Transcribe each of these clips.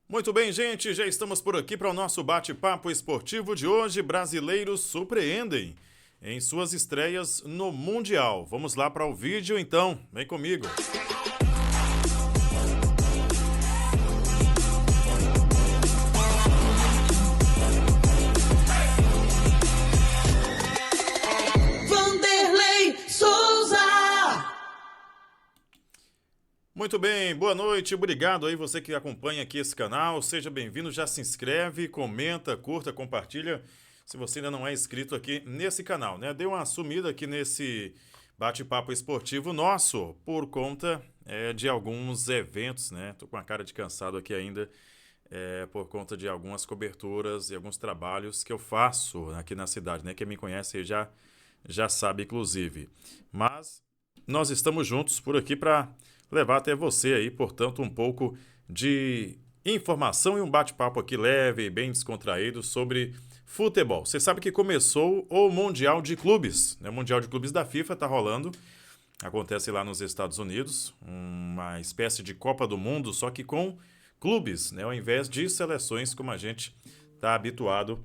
Muito bem, gente, já estamos por aqui para o nosso bate-papo esportivo de hoje. Brasileiros surpreendem em suas estreias no Mundial. Vamos lá para o vídeo, então. Vem comigo. Vanderlei Souza. Muito bem, boa noite, obrigado aí você que acompanha aqui esse canal, seja bem-vindo, já se inscreve, comenta, curta, compartilha, se você ainda não é inscrito aqui nesse canal, né? Deu uma sumida aqui nesse bate-papo esportivo nosso, por conta de alguns eventos, né? Tô com a cara de cansado aqui ainda, por conta de algumas coberturas e alguns trabalhos que eu faço aqui na cidade, né? Quem me conhece aí já sabe, inclusive. Mas nós estamos juntos por aqui para levar até você aí, portanto, um pouco de informação e um bate-papo aqui leve e bem descontraído sobre futebol. Você sabe que começou o Mundial de Clubes, né? O Mundial de Clubes da FIFA está rolando, acontece lá nos Estados Unidos, uma espécie de Copa do Mundo, só que com clubes, né? Ao invés de seleções como a gente está habituado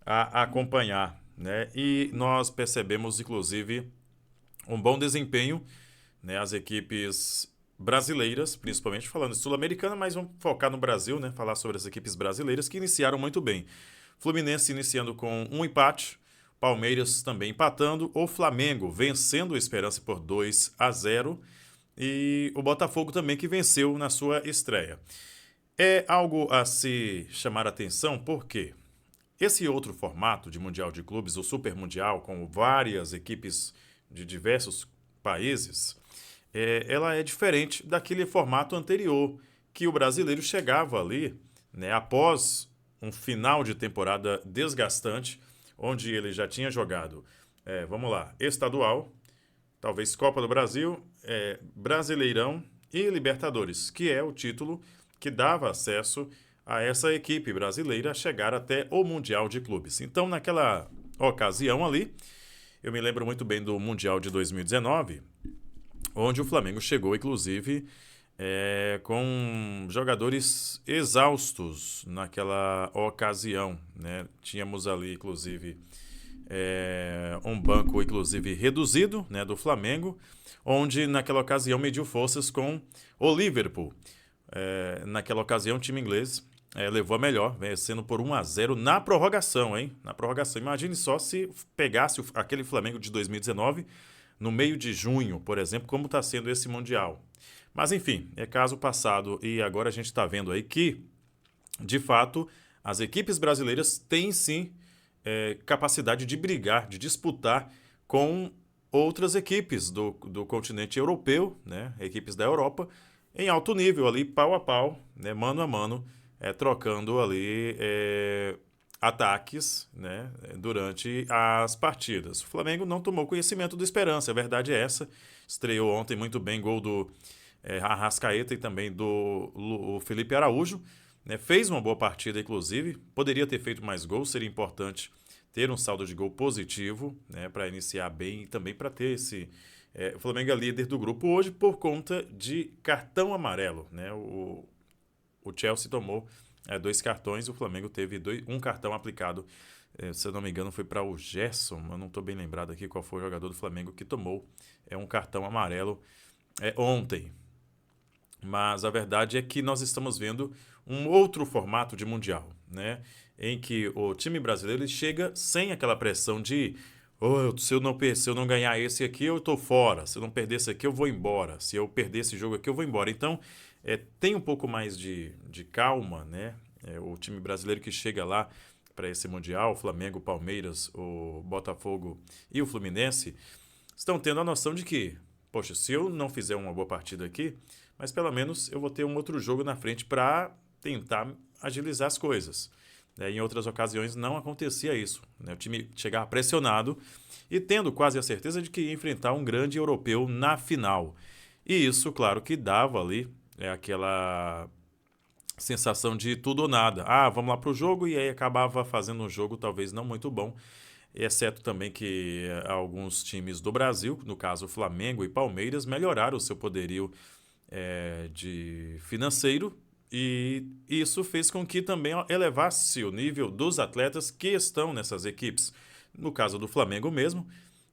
a acompanhar, né? E nós percebemos, inclusive, um bom desempenho, né? As equipes brasileiras, principalmente falando sul-americana, mas vamos focar no Brasil, né? Falar sobre as equipes brasileiras que iniciaram muito bem. Fluminense iniciando com um empate, Palmeiras também empatando, o Flamengo vencendo o Esperança por 2-0 e o Botafogo também que venceu na sua estreia. É algo a se chamar a atenção porque esse outro formato de Mundial de Clubes, o Super Mundial, com várias equipes de diversos países, ela é diferente daquele formato anterior, que o brasileiro chegava ali, né, após um final de temporada desgastante, onde ele já tinha jogado, vamos lá, estadual, talvez Copa do Brasil, Brasileirão e Libertadores, que é o título que dava acesso a essa equipe brasileira a chegar até o Mundial de Clubes. Então, naquela ocasião ali, eu me lembro muito bem do Mundial de 2019, onde o Flamengo chegou, inclusive, com jogadores exaustos naquela ocasião, né? Tínhamos ali, inclusive, um banco, inclusive, reduzido, né, do Flamengo, onde naquela ocasião mediu forças com o Liverpool. Naquela ocasião, o time inglês levou a melhor, vencendo por 1-0 na prorrogação, hein? Na prorrogação. Imagine só se pegasse aquele Flamengo de 2019 no meio de junho, por exemplo, como está sendo esse Mundial. Mas, enfim, é caso passado e agora a gente está vendo aí que, de fato, as equipes brasileiras têm sim capacidade de brigar, de disputar com outras equipes do continente europeu, né? Equipes da Europa, em alto nível ali, pau a pau, né? Mano a mano, trocando ali ataques, né, durante as partidas. O Flamengo não tomou conhecimento do Esperança, a verdade é essa. Estreou ontem muito bem, gol do Arrascaeta e também do Felipe Araújo. Né, fez uma boa partida, inclusive. Poderia ter feito mais gols, seria importante ter um saldo de gol positivo, né, para iniciar bem e também para ter esse... o Flamengo é líder do grupo hoje por conta de cartão amarelo. Né, o Chelsea tomou 2 cartões, o Flamengo teve um cartão aplicado, se eu não me engano foi para o Gerson, eu não estou bem lembrado aqui qual foi o jogador do Flamengo que tomou um cartão amarelo ontem. Mas a verdade é que nós estamos vendo um outro formato de Mundial, né? Em que o time brasileiro chega sem aquela pressão de se eu não ganhar esse aqui, eu estou fora. Se eu não perder esse aqui, eu vou embora. Se eu perder esse jogo aqui, eu vou embora. Então, tem um pouco mais de calma, né? O time brasileiro que chega lá para esse Mundial, o Flamengo, o Palmeiras, o Botafogo e o Fluminense, estão tendo a noção de que, poxa, se eu não fizer uma boa partida aqui, mas pelo menos eu vou ter um outro jogo na frente para tentar agilizar as coisas. Em outras ocasiões não acontecia isso, né? O time chegava pressionado e tendo quase a certeza de que ia enfrentar um grande europeu na final. E isso, claro, que dava ali aquela sensação de tudo ou nada. Vamos lá para o jogo, e aí acabava fazendo um jogo talvez não muito bom, exceto também que alguns times do Brasil, no caso Flamengo e Palmeiras, melhoraram o seu poderio de financeiro E isso fez com que também elevasse o nível dos atletas que estão nessas equipes. No caso do Flamengo mesmo,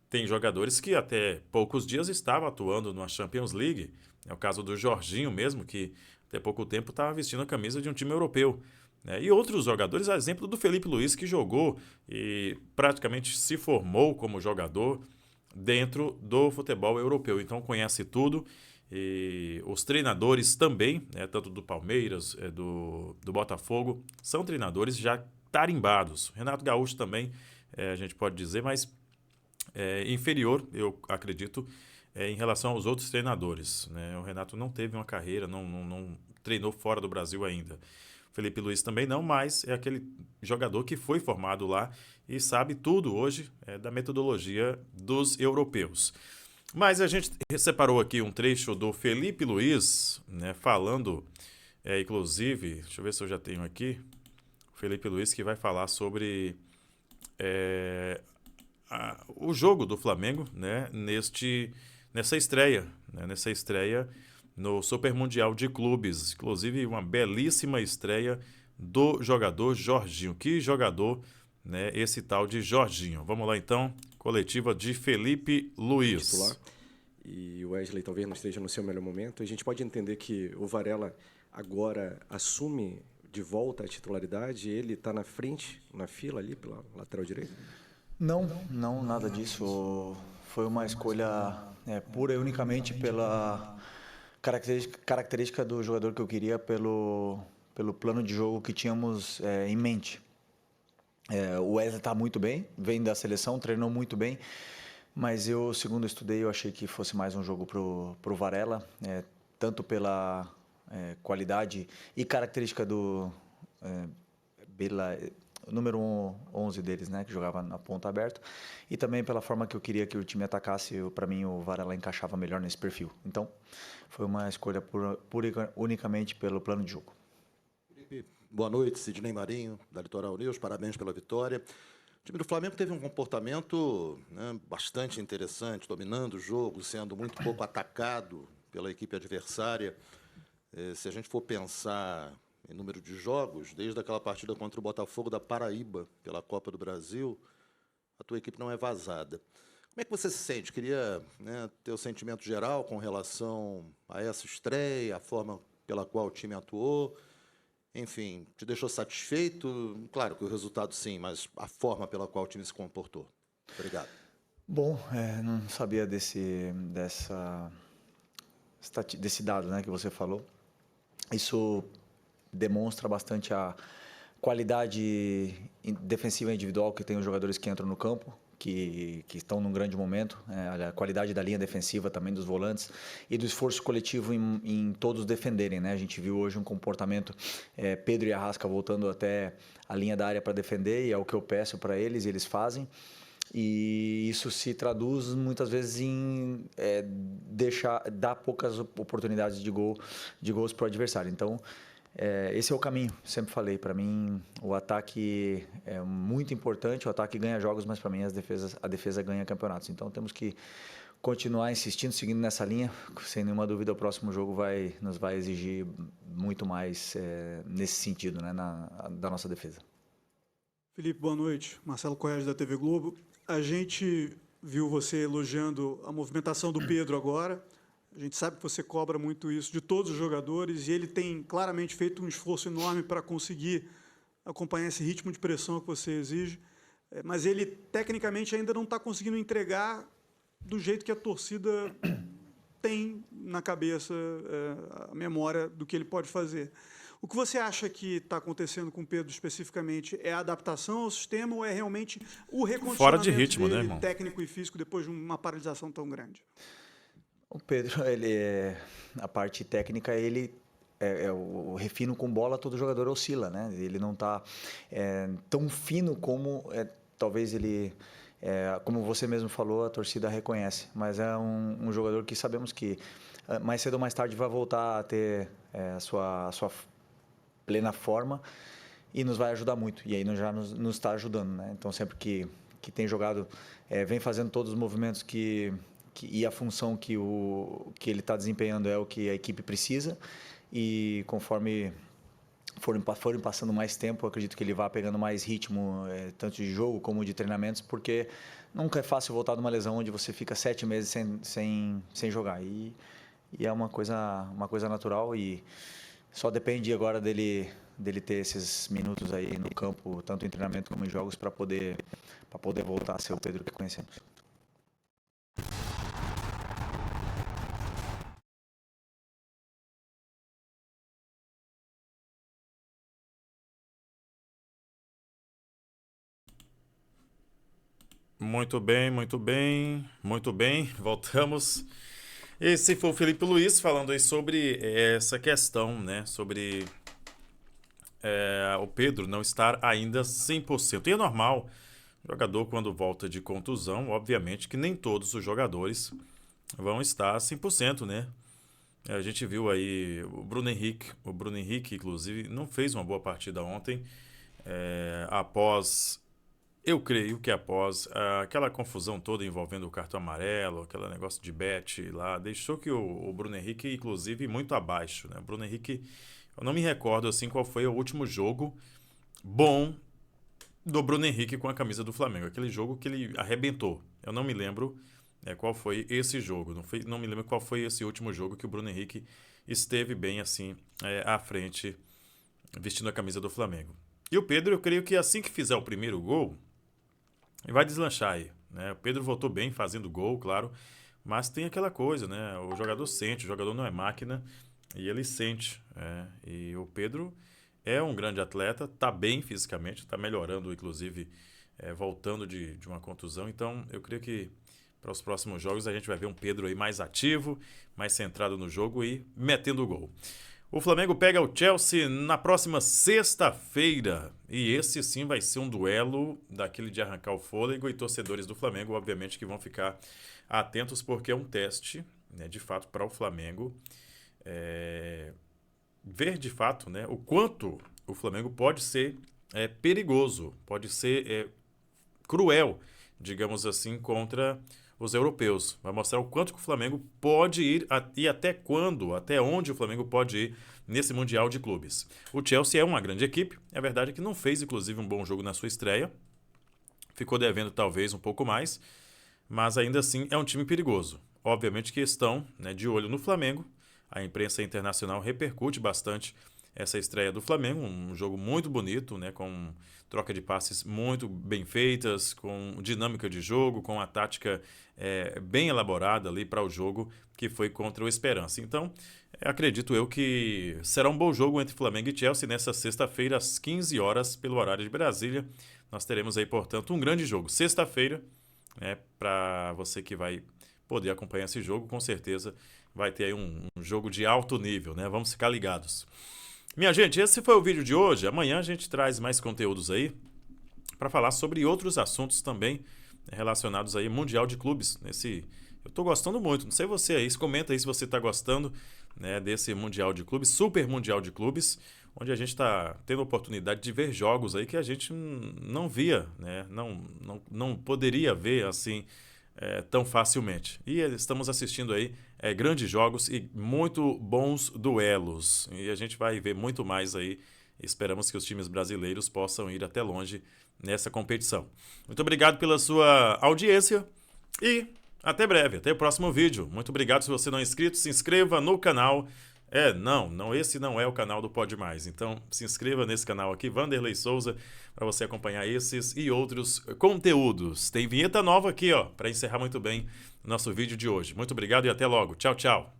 tem jogadores que até poucos dias estavam atuando na Champions League. É o caso do Jorginho mesmo, que até pouco tempo estava vestindo a camisa de um time europeu, né? E outros jogadores, a exemplo do Felipe Luiz, que jogou e praticamente se formou como jogador dentro do futebol europeu. Então conhece tudo. E os treinadores também, né, tanto do Palmeiras, do Botafogo, são treinadores já tarimbados. Renato Gaúcho também, a gente pode dizer, mas inferior, eu acredito, em relação aos outros treinadores, né? O Renato não teve uma carreira, não treinou fora do Brasil ainda. Felipe Luiz também não, mas é aquele jogador que foi formado lá e sabe tudo hoje da metodologia dos europeus. Mas a gente separou aqui um trecho do Felipe Luiz, né, falando, inclusive, deixa eu ver se eu já tenho aqui, o Felipe Luiz que vai falar sobre o jogo do Flamengo, né, nessa estreia no Super Mundial de Clubes. Inclusive, uma belíssima estreia do jogador Jorginho. Que jogador, né, esse tal de Jorginho. Vamos lá, então. Coletiva de Felipe Luiz. Titular. E o Wesley talvez não esteja no seu melhor momento. A gente pode entender que o Varela agora assume de volta a titularidade. Ele está na frente, na fila ali, pela lateral direita? Não, nada disso. Foi uma escolha pura e unicamente pela característica do jogador que eu queria, pelo plano de jogo que tínhamos em mente. O Wesley está muito bem, vem da seleção, treinou muito bem, mas eu, segundo estudei, eu achei que fosse mais um jogo pro Varela, tanto pela qualidade e característica do número 11 deles, né, que jogava na ponta aberta, e também pela forma que eu queria que o time atacasse. Para mim o Varela encaixava melhor nesse perfil. Então, foi uma escolha unicamente pelo plano de jogo. Boa noite, Sidney Marinho, da Litoral News, parabéns pela vitória. O time do Flamengo teve um comportamento, né, bastante interessante, dominando o jogo, sendo muito pouco atacado pela equipe adversária. Se a gente for pensar em número de jogos, desde aquela partida contra o Botafogo da Paraíba, pela Copa do Brasil, a tua equipe não é vazada. Como é que você se sente? Queria, né, ter o sentimento geral com relação a essa estreia, a forma pela qual o time atuou. Enfim, te deixou satisfeito? Claro que o resultado sim, mas a forma pela qual o time se comportou. Obrigado. Bom, não sabia desse dado, né, que você falou. Isso demonstra bastante a qualidade defensiva individual que tem os jogadores que entram no campo, que estão num grande momento, a qualidade da linha defensiva também, dos volantes, e do esforço coletivo em todos defenderem, né? A gente viu hoje um comportamento, Pedro e Arrasca voltando até a linha da área para defender, e é o que eu peço para eles, e eles fazem. E isso se traduz muitas vezes em dar poucas oportunidades de gols para o adversário. Então, esse é o caminho, sempre falei. Para mim, o ataque é muito importante, o ataque ganha jogos, mas para mim a defesa ganha campeonatos. Então temos que continuar insistindo, seguindo nessa linha. Sem nenhuma dúvida, o próximo jogo nos vai exigir muito mais nesse sentido, né, da nossa defesa. Felipe, boa noite. Marcelo Correia, da TV Globo. A gente viu você elogiando a movimentação do Pedro agora. A gente sabe que você cobra muito isso de todos os jogadores, e ele tem claramente feito um esforço enorme para conseguir acompanhar esse ritmo de pressão que você exige, mas ele, tecnicamente, ainda não está conseguindo entregar do jeito que a torcida tem na cabeça a memória do que ele pode fazer. O que você acha que está acontecendo com o Pedro especificamente? É a adaptação ao sistema ou é realmente o recondicionamento fora de ritmo, dele, né, irmão? técnico e físico, depois de uma paralisação tão grande? O Pedro, a parte técnica, o refino com bola, todo jogador oscila, né? Ele não está tão fino como talvez ele, como você mesmo falou, a torcida reconhece. Mas é um jogador que sabemos que mais cedo ou mais tarde vai voltar a ter a sua plena forma e nos vai ajudar muito. E aí já nos está ajudando, né? Então sempre que tem jogado, vem fazendo todos os movimentos e a função que ele está desempenhando é o que a equipe precisa, e conforme forem passando mais tempo, eu acredito que ele vá pegando mais ritmo, tanto de jogo como de treinamentos, porque nunca é fácil voltar de uma lesão onde você fica 7 meses sem jogar. E é uma coisa natural e só depende agora dele ter esses minutos aí no campo, tanto em treinamento como em jogos, para poder voltar a ser o Pedro que conhecemos. Muito bem, muito bem, muito bem. Voltamos. Esse foi o Felipe Luiz falando aí sobre essa questão, né? Sobre o Pedro não estar ainda 100%. E é normal, o jogador quando volta de contusão, obviamente que nem todos os jogadores vão estar 100%, né? A gente viu aí o Bruno Henrique, inclusive, não fez uma boa partida ontem, eu creio que após aquela confusão toda envolvendo o cartão amarelo, aquele negócio de bet lá, deixou que o Bruno Henrique, inclusive, muito abaixo, né? O Bruno Henrique, eu não me recordo assim qual foi o último jogo bom do Bruno Henrique com a camisa do Flamengo. Aquele jogo que ele arrebentou. Eu não me lembro qual foi esse jogo. Não me lembro qual foi esse último jogo que o Bruno Henrique esteve bem assim à frente, vestindo a camisa do Flamengo. E o Pedro, eu creio que assim que fizer o primeiro gol, ele vai deslanchar aí, né? O Pedro voltou bem fazendo gol, claro, mas tem aquela coisa, né? O jogador sente, o jogador não é máquina e ele sente. E o Pedro é um grande atleta, tá bem fisicamente, tá melhorando, inclusive, voltando de uma contusão. Então, eu creio que para os próximos jogos a gente vai ver um Pedro aí mais ativo, mais centrado no jogo e metendo gol. O Flamengo pega o Chelsea na próxima sexta-feira. E esse sim vai ser um duelo daquele de arrancar o fôlego. E torcedores do Flamengo, obviamente, que vão ficar atentos, porque é um teste, né, de fato, para o Flamengo ver de fato, né, o quanto o Flamengo pode ser perigoso, pode ser cruel, digamos assim, contra os europeus. Vai mostrar o quanto que o Flamengo pode ir e até quando, até onde o Flamengo pode ir nesse Mundial de Clubes. O Chelsea é uma grande equipe, é verdade que não fez, inclusive, um bom jogo na sua estreia, ficou devendo talvez um pouco mais, mas ainda assim é um time perigoso. Obviamente que estão, né, de olho no Flamengo, a imprensa internacional repercute bastante essa estreia do Flamengo, um jogo muito bonito, né, com troca de passes muito bem feitas, com dinâmica de jogo, com a tática bem elaborada ali para o jogo que foi contra o Esperance. Então, acredito eu que será um bom jogo entre Flamengo e Chelsea nessa sexta-feira, às 15 horas, pelo horário de Brasília. Nós teremos aí, portanto, um grande jogo. Sexta-feira, para você que vai poder acompanhar esse jogo, com certeza vai ter aí um jogo de alto nível, né? Vamos ficar ligados. Minha gente, esse foi o vídeo de hoje. Amanhã a gente traz mais conteúdos aí para falar sobre outros assuntos também relacionados aí ao Mundial de Clubes. Eu tô gostando muito, não sei você aí, comenta aí se você tá gostando, né, desse Mundial de Clubes, Super Mundial de Clubes, onde a gente está tendo a oportunidade de ver jogos aí que a gente não via, né, não poderia ver assim tão facilmente. E estamos assistindo aí grandes jogos e muito bons duelos. E a gente vai ver muito mais aí. Esperamos que os times brasileiros possam ir até longe nessa competição. Muito obrigado pela sua audiência e até breve, até o próximo vídeo. Muito obrigado. Se você não é inscrito, se inscreva no canal. Esse não é o canal do Pode Mais. Então, se inscreva nesse canal aqui, Vanderlei Souza, para você acompanhar esses e outros conteúdos. Tem vinheta nova aqui, ó, para encerrar muito bem o nosso vídeo de hoje. Muito obrigado e até logo. Tchau, tchau.